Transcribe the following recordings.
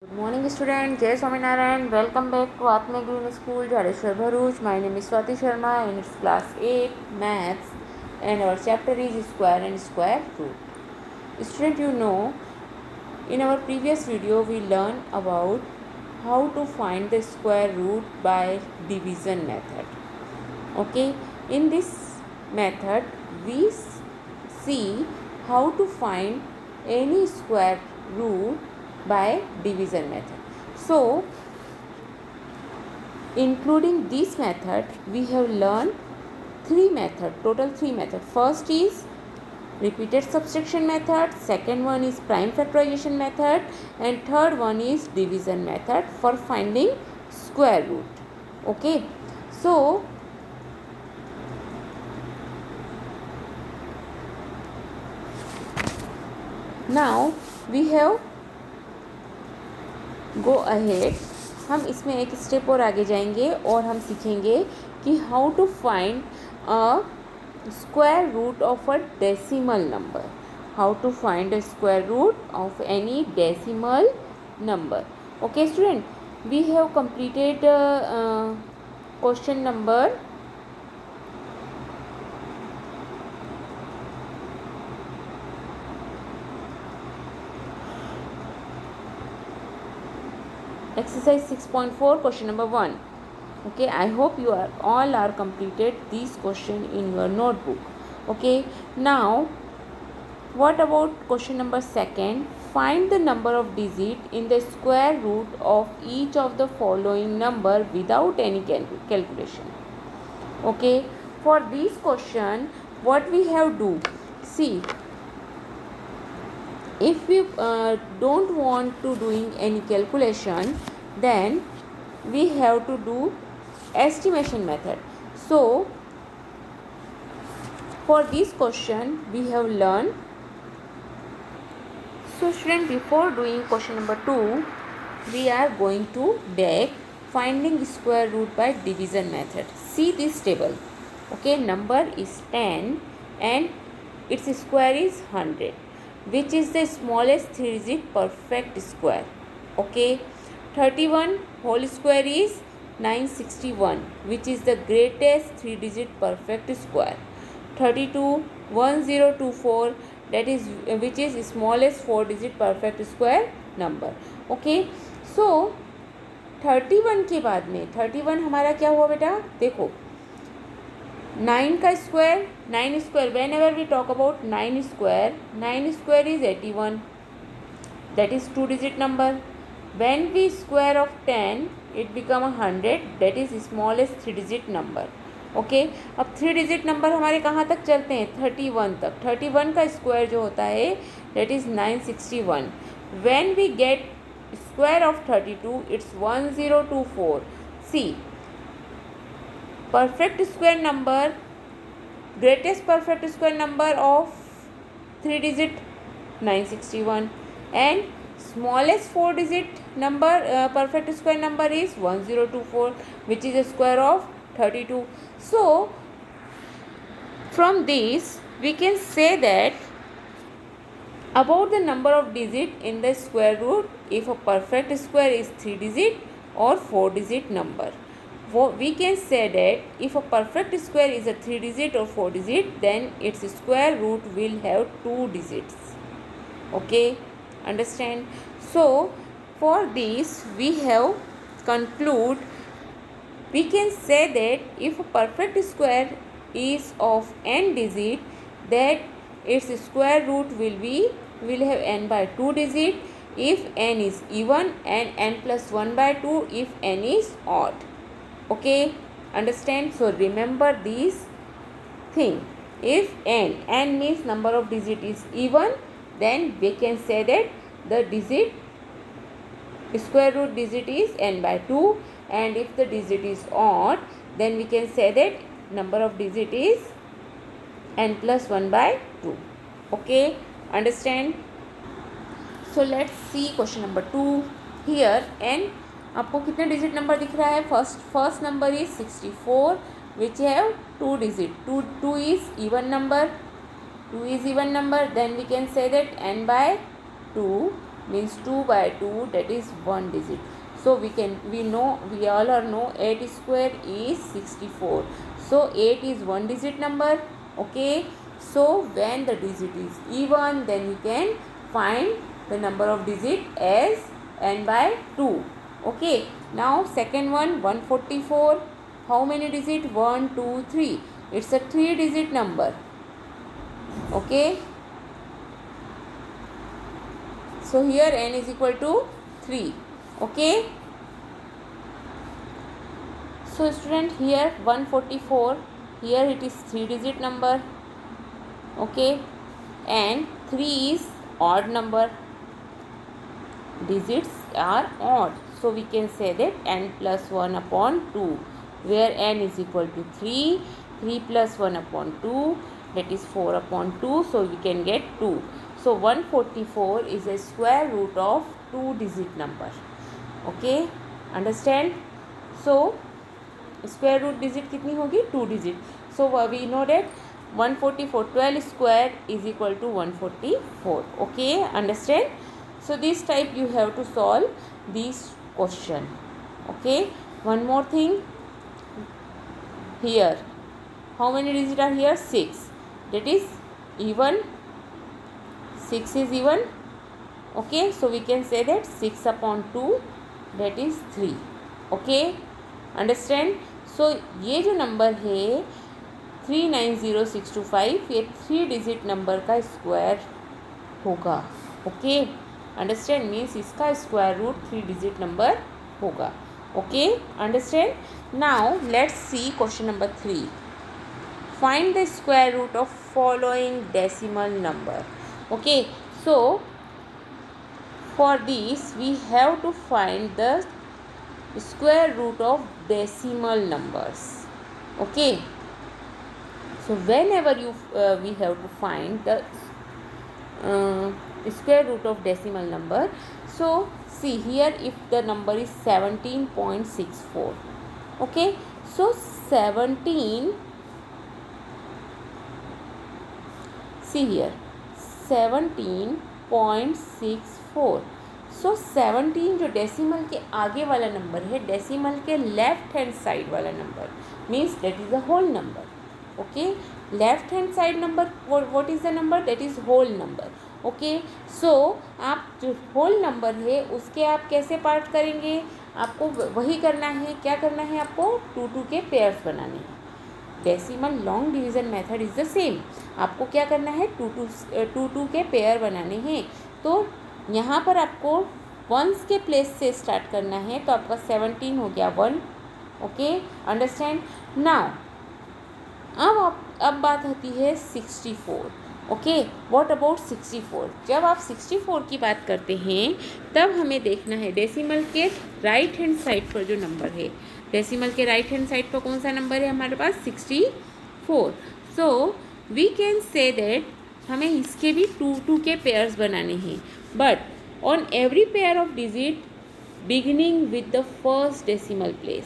Good morning students, Jai Swaminarayan. Welcome back to Atma Green School, Jadeshwar Bharuch. My name is Swati Sharma and it's class 8 Maths and our chapter is square and square root. Student, in our previous video we learned about how to find the square root by division method. Okay, in this method we see how to find any square root by division method. So including this method we have learned total three method. First is repeated subtraction method, second one is prime factorization method, and third one is division method for finding square root. Okay, so now we have go ahead, हम इसमें एक step और आगे जाएंगे और हम सीखेंगे कि how to find a square root of a decimal number. How to find a square root of any decimal number. Okay student, we have completed question number exercise 6.4 question number 1. Okay, I hope you are all are completed this question in your notebook. Okay, now what about question number 2? Find the number of digit in the square root of each of the following number without any calculation. Okay, for this question what we have do, see, if we don't want to doing any calculation, then we have to do estimation method. So for this question we have learned. So student, before doing question number 2 we are going to back finding square root by division method. See this table. Okay, number is 10 and its square is 100, which is the smallest 3-digit perfect square. Okay, 31 whole square is 961, which is the greatest 3-digit perfect square. 32 1024, that is which is smallest 4-digit perfect square number. Okay, so 31 के बाद में 31 हमारा क्या हुआ बेटा, देखो 9 का square, 9 square, whenever we talk about 9 square is 81, that is 2-digit number. When we square of 10 it become 100, that is smallest 3-digit number. Okay, अब 3-digit नंबर हमारे कहाँ तक चलते हैं, 31 तक. 31 का स्क्वायर जो होता है that is 961. When we get square of 32 it's 1024. See, perfect square number, greatest perfect square number of 3-digit 961, and smallest 4-digit number perfect square number is 1024, which is a square of 32. So from this we can say that about the number of digit in the square root, if a perfect square is 3-digit or 4-digit number. We can say that if a perfect square is a 3-digit or 4-digit, then its square root will have 2 digits. Okay, understand? So for this we have conclude, we can say that if a perfect square is of n digit, that its square root will have n by 2 digit if n is even, and n plus 1 by 2 if n is odd. Okay, understand? So remember this thing. If n means number of digit is even, then we can say that the digit square root digit is n by 2, and if the digit is odd, then we can say that number of digit is n plus 1 by 2. Okay, understand? So let's see question number 2. Here n, आपको कितने digit number दिख रहा है, first number is 64 which have 2 digit. 2 is even number, then we can say that n by 2 means 2 by 2, that is 1 digit. So we all are know 8 square is 64. So 8 is 1 digit number. Okay, so when the digit is even, then you can find the number of digit as n by 2. Okay, now second one, 144. How many digit? 1, 2, 3. It's a 3 digit number. Okay, so here n is equal to 3. Okay, so student, here 144, here it is 3 digit number. Okay, and 3 is odd number, digits are odd, so we can say that n plus 1 upon 2, where n is equal to 3. 3 plus 1 upon 2, that is 4 upon 2, so we can get 2. So 144 is a square root of 2 digit number. Okay, understand? So square root digit कितनी होगी? 2 digit. So we know that 144, 12 square is equal to 144. Okay, understand? So this type you have to solve this question. Okay, one more thing, here how many digits are here? 6, that is even, 6 is even. Okay, so we can say that 6 upon 2, that is 3. Okay, understand. So ये जो number है 390625, ये 3 digit number का square होगा. Okay, understand, means इसका square root 3 digit number होगा. Okay, understand. Now let's see question number 3. Find the square root of following decimal number. Okay, so for this we have to find the square root of decimal numbers. Okay, so whenever we have to find the square root of decimal number, so see here, if the number is 17.64, okay, so 17, see here 17.64. सो 17 जो decimal के आगे वाला number है, decimal के left hand side वाला number, means that is the whole number. Okay, left hand side number, what is the number? That is whole number. Okay, so आप जो whole number है उसके आप कैसे पार्ट करेंगे? आपको वही करना है. क्या करना है आपको? 2 के पेयर्स बनाने हैं. Decimal long division method is the same. आपको क्या करना है? 2 के पेयर बनाने हैं. तो यहाँ पर आपको वंस के प्लेस से स्टार्ट करना है. तो आपका 17 हो गया 1. Okay, understand. नाउ अब बात आती है 64. Okay, what about 64? जब आप 64 की बात करते हैं तब हमें देखना है डेसिमल के राइट हैंड साइड पर जो नंबर है. डेसिमल के राइट हैंड साइड पर कौन सा नंबर है हमारे पास? 64. So we can say that हमें इसके भी 2 के पेयर्स बनाने हैं. But on every pair of digit beginning with the first decimal place.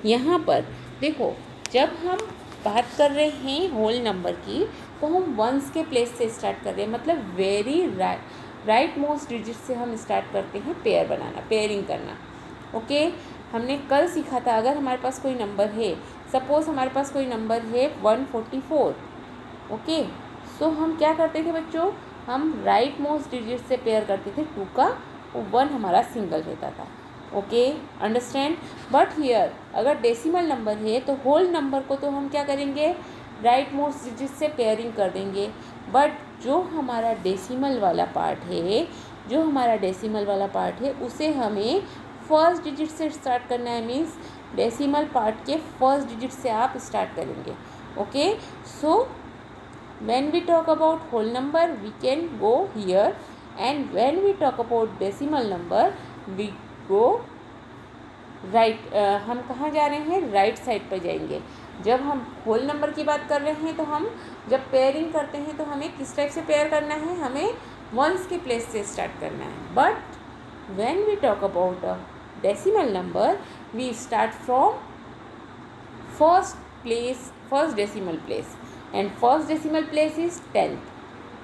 यहाँ पर देखो, जब हम बात कर रहे हैं होल नंबर की, तो हम वंस के प्लेस से स्टार्ट कर रहे हैं, मतलब वेरी राइट मोस्ट डिजिट से हम स्टार्ट करते हैं पेयर बनाना, पेयरिंग करना. ओके, हमने कल सीखा था, अगर हमारे पास कोई नंबर है, सपोज हमारे पास कोई नंबर है 144. ओके, सो हम क्या करते थे बच्चों? हम राइट मोस्ट डिजिट से पेयर करते थे 2 का, 1 हमारा सिंगल रहता था. Okay, understand. बट हियर अगर डेसिमल नंबर है तो होल नंबर को तो हम क्या करेंगे? राइट मोस्ट डिजिट से पेयरिंग कर देंगे. बट जो हमारा डेसिमल वाला पार्ट है उसे हमें फर्स्ट डिजिट से स्टार्ट करना है. मीन्स डेसिमल पार्ट के फर्स्ट डिजिट से आप स्टार्ट करेंगे. Okay, so when we talk about whole number we can go here, and when we talk about decimal number we go right. हम कहाँ जा रहे हैं? राइट साइड पर जाएंगे. जब हम होल नंबर की बात कर रहे हैं तो हम जब पेयरिंग करते हैं तो हमें किस टाइप से पेयर करना है? हमें वंस के प्लेस से स्टार्ट करना है. But when we talk about a decimal number we start from first decimal place, and first decimal place is 10th.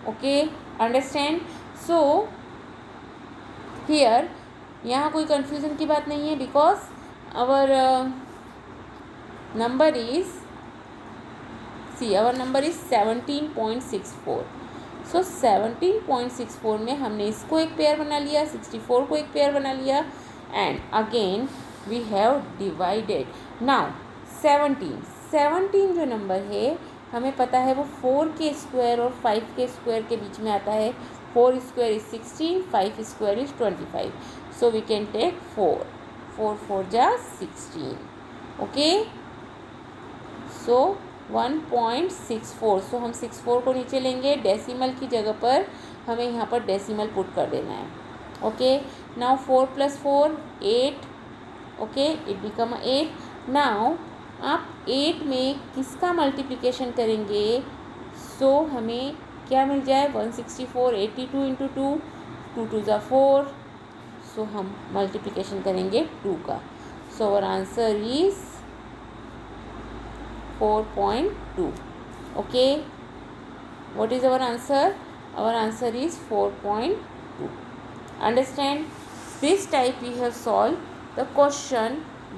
Okay, understand. So here यहाँ कोई कन्फ्यूज़न की बात नहीं है, because our number is our number is 17.64. So 17.64 में हमने इसको एक पेयर बना लिया, 64 को एक पेयर बना लिया, and again we have divided now 17 जो नंबर है हमें पता है वो 4 के स्क्वायर और 5 के स्क्वायर के बीच में आता है. 4 square is 16, 5 square is 25. So we can take 4 4 जा 16. ओके, सो 1.64. सो हम 64 को नीचे लेंगे, डेसिमल की जगह पर हमें यहाँ पर डेसिमल पुट कर देना है. Okay, now 4 + 4 8. Okay, it become 8. Now आप 8 में किसका मल्टीप्लिकेशन करेंगे? सो हमें क्या मिल जाए? 164. 82 इंटू 2, 2 2 ज़ा 4. सो हम मल्टीप्लिकेशन करेंगे 2 का. So our answer is 4.2. Okay, what is our answer? Our answer is 4.2. Understand? This type we have solved the question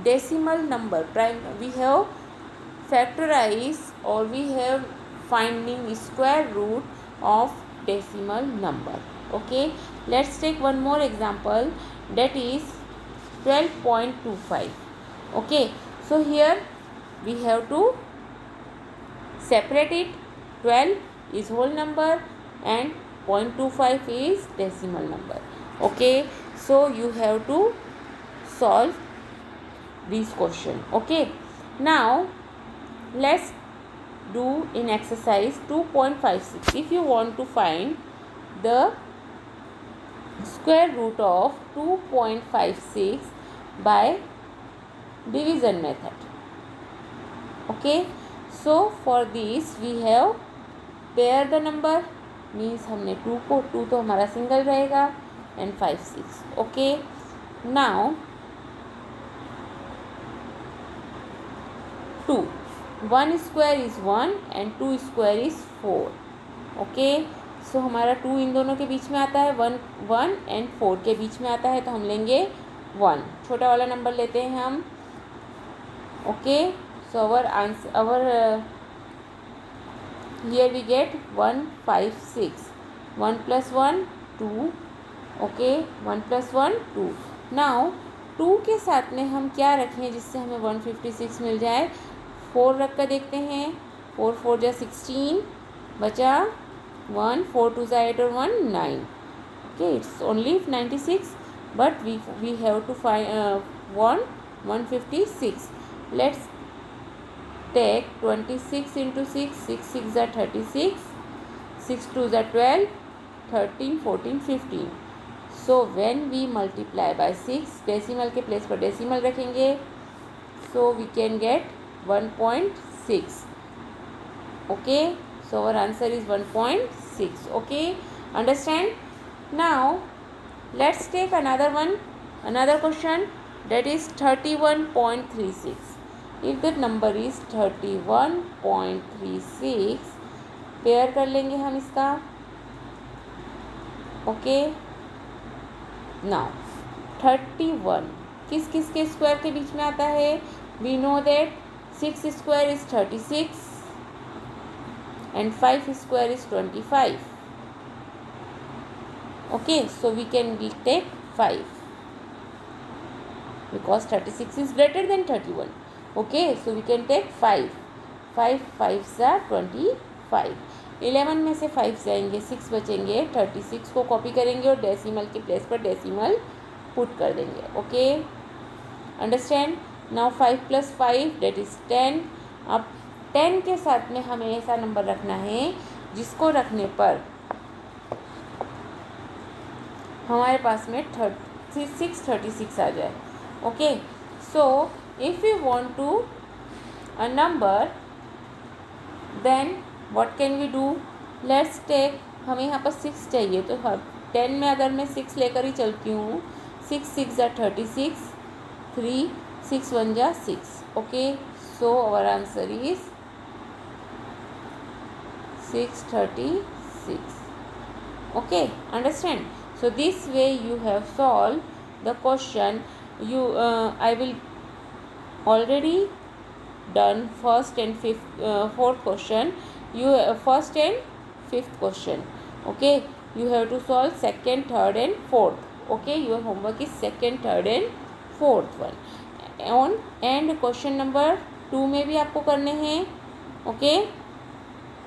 decimal number. We have factorized or we have finding square root of decimal number. Okay, let's take one more example, that is 12.25. Okay, so here we have to separate it. 12 is whole number and 0.25 is decimal number. Okay, so you have to solve this question. Okay, now let's do in exercise 2.56. if you want to find the square root of 2.56 by division method. Okay, so for this we have pair the number, means हमने 2 को 2 तो हमारा single रहेगा and 5 6. Okay, now 2 1 square is 1 and 2 square is 4. Okay, so हमारा 2 इन दोनों के बीच में आता है, 1 and 4 के बीच में आता है, तो हम लेंगे 1. छोटा वाला नंबर लेते हैं हम. Okay, so our answer, here we get 156. 1 + 1 2. Okay, 1 + 1 2. now 2 के साथ में हम क्या रखें जिससे हमें 156 मिल जाए? 4 रख कर देखते हैं. 4 4 जा 16, बचा 1. 4 2 जा 8 और 1 9. Okay, it's only 96, but we have to find 156. let's take 26 into 6. 6 6 जा 36, 6 2 जा 12, 13 14 15. so when we multiply by 6, decimal के प्लेस पर डेसिमल रखेंगे, so we can get 1.6. okay, so our answer is 1.6. okay, understand? now let's take another question, that is 31.36. if that number is 31.36, pair कर लेंगे हम इसका. Okay, now 31 किस किस के स्क्वायर के बीच में आता है? We know that 6 square is 36 and 5 square is 25. okay, so we can take 5 because 36 is greater than 31. okay, so we can take 5. 5 5 are 25. 11 में से 5 जाएंगे, 6 बचेंगे. 36 को कॉपी करेंगे और डेसिमल के प्लेस पर डेसिमल पुट कर देंगे. Okay, understand? Now 5 + 5 that is 10. अब 10 के साथ में हमें ऐसा नंबर रखना है जिसको रखने पर हमारे पास में 36 आ जाए. Okay, so if you want to a number then what can we do? Let's take, हमें यहाँ पर 6 चाहिए, तो 10 में अगर मैं 6 लेकर ही चलती हूँ, 6 6 जा 36, 3 6 1 जा 6. Okay, so our answer is 636. okay, understand? So this way you have solved the question. I will already done first and fourth question. First and fifth question. Okay, you have to solve second, third and fourth. Okay, your homework is second, third and fourth one. On and question number 2 में भी आपको करने हैं. Okay,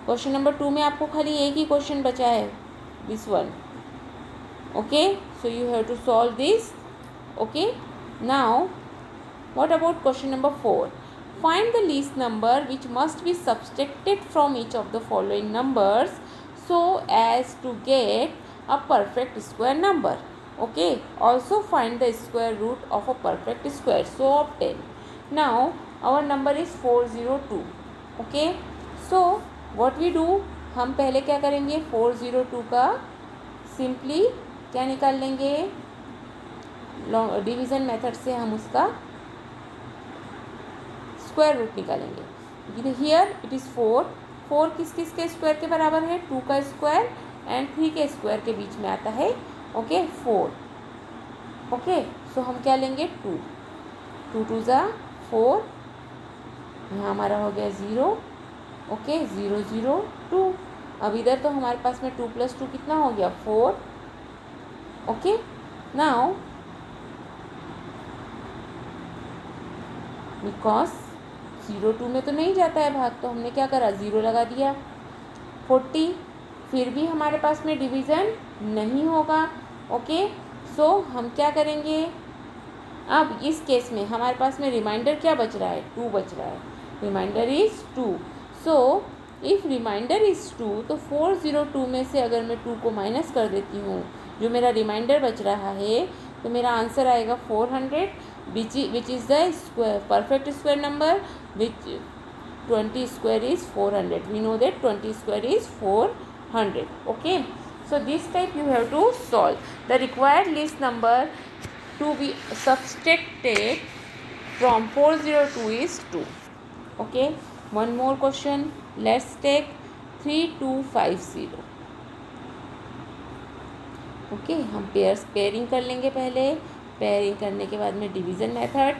question number 2 में आपको खाली एक ही question बचा है, this one. Okay, so you have to solve this. Okay, now what about question number 4? Find the least number which must be subtracted from each of the following numbers so as to get a perfect square number. Okay, also find the square root of a perfect square. So obtain. Now our number is 402. Okay, so what we do, हम पहले क्या करेंगे, 402 का simply क्या निकाल लेंगे, division method से हम उसका स्क्वायर रूट निकालेंगे. हियर इट इज़ 4 किस किस के स्क्वायर के बराबर है, 2 का स्क्वायर एंड 3 के स्क्वायर के बीच में आता है. ओके, 4. ओके, सो हम क्या लेंगे, 2 2 ज़ा 4, यहाँ हमारा हो गया 0. ओके, 0 0 2. अब इधर तो हमारे पास में 2 + 2 कितना हो गया, 4. ओके, नाउ बिकॉज 0 2 में तो नहीं जाता है भाग, तो हमने क्या करा, 0 लगा दिया. 40 फिर भी हमारे पास में डिवीज़न नहीं होगा. ओके, सो हम क्या करेंगे, अब इस केस में हमारे पास में रिमाइंडर क्या बच रहा है, 2 बच रहा है. Reminder is 2. So if reminder is 2, तो 402 में से अगर मैं 2 को माइनस कर देती हूँ, जो मेरा रिमाइंडर बच रहा है, तो मेरा आंसर आएगा 400, which is the square perfect square number, which 20 square is 400. We know that 20 square is 400. Okay, so this type you have to solve. The required least number to be subtracted from 402 is 2. Okay, one more question. Let's take 3250. Okay, हम pairing कर लेंगे. पहले pairing करने के बाद में division method.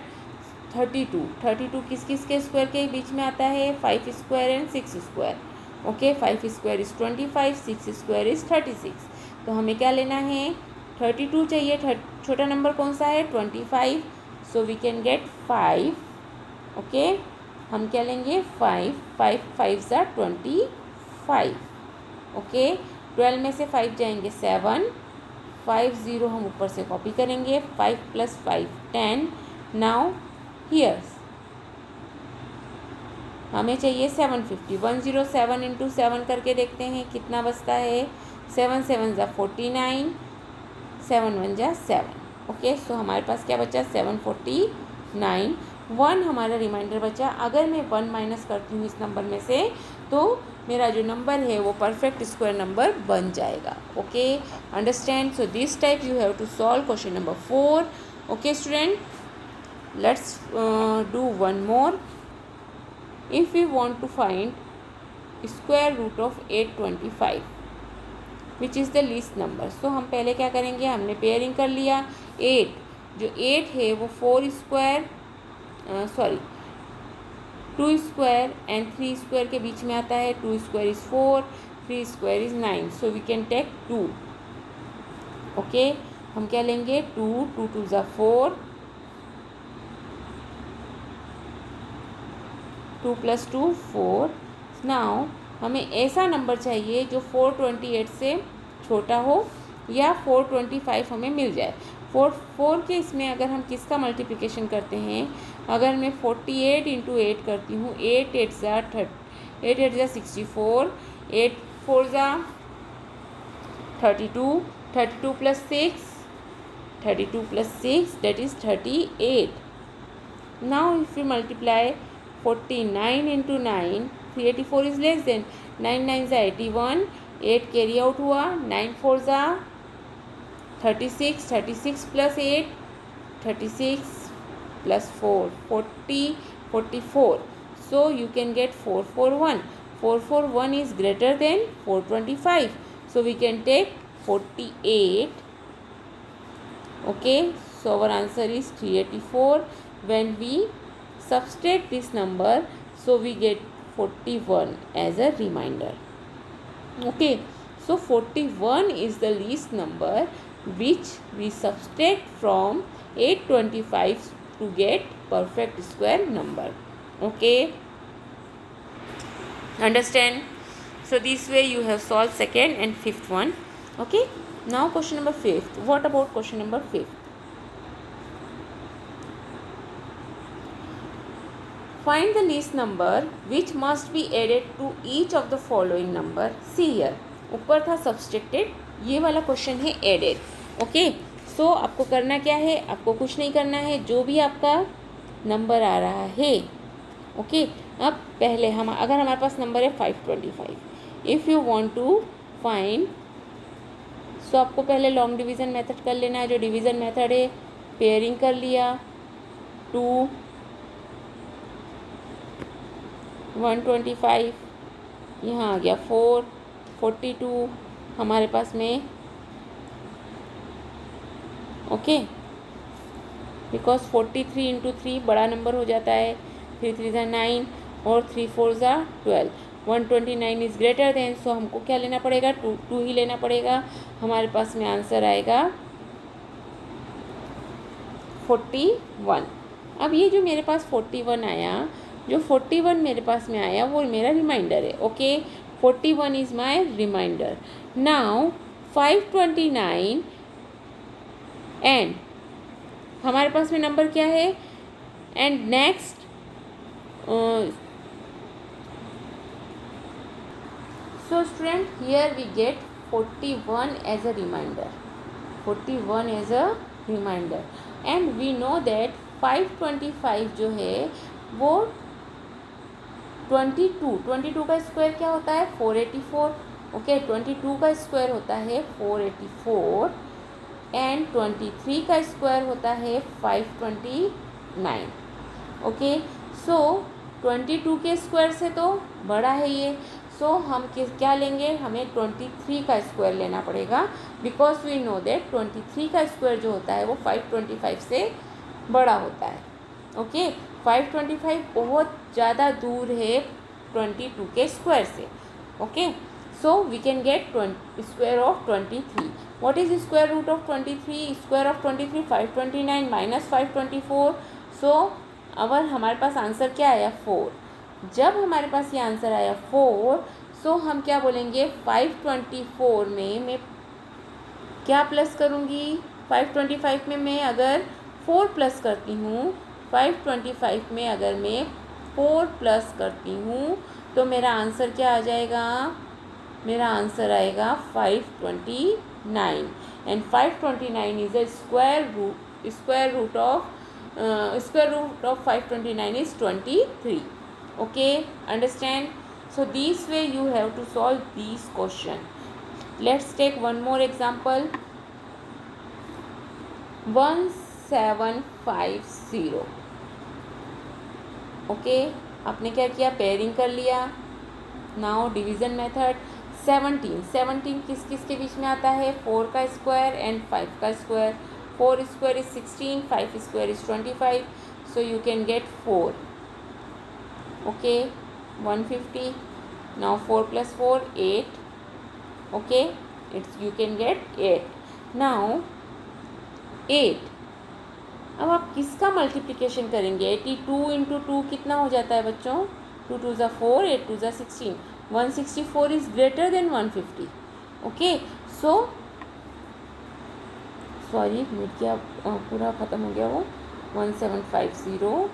32 किस किस के स्क्वायर के बीच में आता है, 5 square and 6 square. Okay, 5 square is 25, 6 square is 36. तो हमें क्या लेना है, 32 चाहिए. छोटा नंबर कौन सा है, 25. So we can get 5. Okay, हम क्या लेंगे, 5 5 ज़ा 25. ओके, 12 में से 5 जाएंगे 7. 5 0 हम ऊपर से कॉपी करेंगे. 5 + 5 10. नाउ हियर हमें चाहिए 750. 107 × 7 करके देखते हैं कितना बचता है. 7 7 ज़ा 49, 7 1 ज़ा 7. ओके, सो हमारे पास क्या बचा, 749. 1 हमारा रिमाइंडर बचा. अगर मैं 1 माइनस करती हूँ इस नंबर में से, तो मेरा जो नंबर है वो परफेक्ट स्क्वायर नंबर बन जाएगा. Okay, understand. So this type you have to solve question number 4. Okay student, let's do one more. If you want to find square root of 825 which is the least number. So हम पहले क्या करेंगे, हमने pairing कर लिया. 8 जो 8 है वो 4 स्क्वायर 2 स्क्वायर एंड 3 स्क्वायर के बीच में आता है. 2 square is 4, 3 square is 9. So we can take 2. Okay, हम क्या लेंगे, 2 2 ज़ा 4, 2 + 2 4. नाउ हमें ऐसा नंबर चाहिए जो 428 से छोटा हो या 425 हमें मिल जाए. 4 के इसमें अगर हम किसका मल्टीप्लिकेशन करते हैं, अगर मैं 48 × 8 करती हूँ, 8 8 ज़ा 64, 8 4 ज़ा 32, 32 + 6, 32 + 6 that is 38. Now if you multiply 49 × 9, 384 is less than 9 9 ज़ा 81, 8 कैरी आउट हुआ. 9 4 ज़ा 36, 36 + 8, 36 + 4 40, 44. So you can get 441. 441 is greater than 425. So we can take 48 Okay, so our answer is 384. When we subtract this number, so we get 41 as a reminder. Okay, so 41 is the least number which we subtract from 825 to get perfect square number. Okay, understand? So this way you have solved second and fifth one. Okay, now question number fifth. What about question number fifth? Find the least number which must be added to each of the following number. See here, ऊपर था subtracted, ये वाला question है added. Okay, सो आपको करना क्या है? आपको कुछ नहीं करना है, जो भी आपका नंबर आ रहा है. ओके, अब पहले अगर हमारे पास नंबर है 525, if you want to find, so आपको पहले लॉन्ग डिवीज़न मेथड कर लेना है. जो डिवीज़न मेथड है, पेयरिंग कर लिया, 2 125, यहाँ आ गया 4 42 हमारे पास में. ओके, बिकॉज 43 इंटू 3 बड़ा नंबर हो जाता है. 3 3 ज़ा 9 और 3 4 ज़ा 12. 129 इज़ ग्रेटर देन, सो हमको क्या लेना पड़ेगा? 2 ही लेना पड़ेगा. हमारे पास में आंसर आएगा 41. अब ये जो मेरे पास 41 आया, जो 41 मेरे पास में आया वो मेरा रिमाइंडर है. Okay, 41 is my reminder. Now 529 and हमारे पास में नंबर क्या है? And next so student, here we get 41 as a reminder. 41 as a reminder. And we know that 525 जो है वो 22 का स्क्वायर क्या होता है? 484. ओके, 22 का स्क्वायर होता है 484 एंड 23 का स्क्वायर होता है 529. ओके, सो 22 के स्क्वायर से तो बड़ा है ये. सो हम क्या लेंगे? हमें 23 का स्क्वायर लेना पड़ेगा, बिकॉज वी नो दैट 23 का स्क्वायर जो होता है वो 525 से बड़ा होता है. ओके, 525 बहुत ज़्यादा दूर है 22 के स्क्वायर से. Okay, so we can get square of 23. What is square root of 23? Square of 23 529 minus 524. सो अगर हमारे पास आंसर क्या आया? 4. जब हमारे पास ये आंसर आया 4, सो हम क्या बोलेंगे? 524 में मैं क्या प्लस करूँगी? 525 में मैं अगर 4 प्लस करती हूँ, 525 में अगर मैं 4 प्लस करती हूँ तो मेरा आंसर क्या आ जाएगा? मेरा आंसर आएगा 529. And 529 is a square root of 529 is 23. Okay, understand? So this way you have to solve this question. Let's take one more example. 1750. Okay, आपने क्या किया? पेयरिंग कर लिया. Now division method. 17 किस किस के बीच में आता है? 4 का स्क्वायर एंड 5 का square. 4 square is 16, 5 square is 25. So you can get 4. Okay, 150. Now 4 plus 4 8. Okay, it's you can get 8. Now 8. अब आप किसका मल्टीप्लिकेशन करेंगे? 82 इंटू 2 कितना हो जाता है बच्चों? 2 2 ज़ा 4, 8 2 ज़ा 16. 164 is greater than 150. Okay, so sorry, मिट गया, पूरा ख़त्म हो गया वो. 1750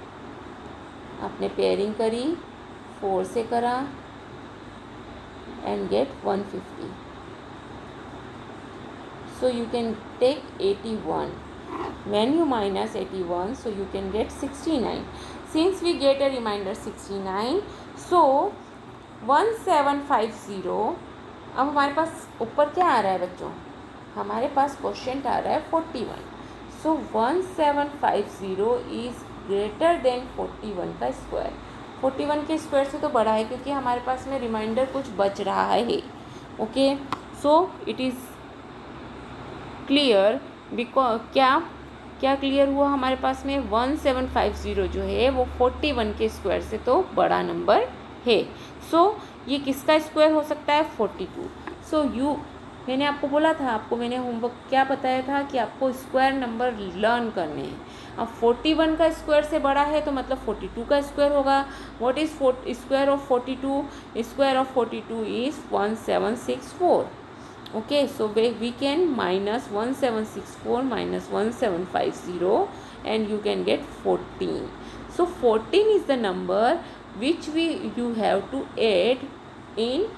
आपने पेयरिंग करी, 4 से करा and gate 150. So you can take 81. When you minus 81, so you can get 69. Since we get a reminder 69, so 1750. अब हमारे पास ऊपर क्या आ रहा है बच्चों? हमारे पास क्वेश्चन आ रहा है 41. सो 1750 इज़ ग्रेटर देन 41 का स्क्वायर. 41 के स्क्वायर से तो बड़ा है, क्योंकि हमारे पास में रिमाइंडर कुछ बच रहा है. Okay, so it is clear because क्या क्लियर हुआ हमारे पास में 1750 जो है वो 41 के स्क्वायर से तो बड़ा नंबर है। सो ये किसका स्क्वायर हो सकता है? 42। सो मैंने आपको बोला था, आपको मैंने होमवर्क क्या बताया था कि आपको स्क्वायर नंबर लर्न करने हैं। अब 41 का स्क्वायर से बड़ा है तो मतलब 42 का स्क्वायर होगा। What is square of 42? Square of 42 is 1764. Okay, so we can minus 1764 minus 1750 and you can get 14. So 14 is the number which you have to add in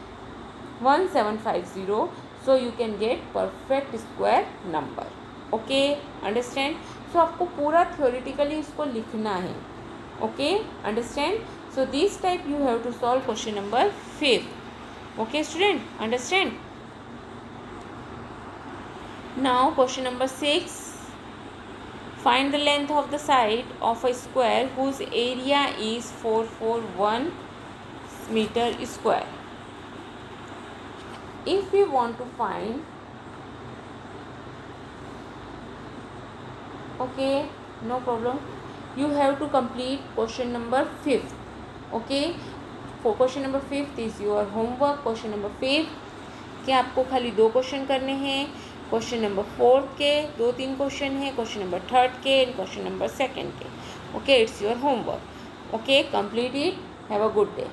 1750, so you can get perfect square number. Okay, understand? So आपको पूरा theoretically इसको लिखना है. Okay, understand? So this type you have to solve question number 5. Okay student, understand? Now question number 6. Find the length of the side of a square whose area is 441 meter square. If we want to find, okay, no problem, you have to complete question number 5. Okay, for question number 5 is your homework. Question number 5 के आपको खाली 2 question करने हैं। Question number 4 के 2-3 question है, question number 3 के, question number 2 के. Okay, it's your homework. Okay, complete it. Have a good day.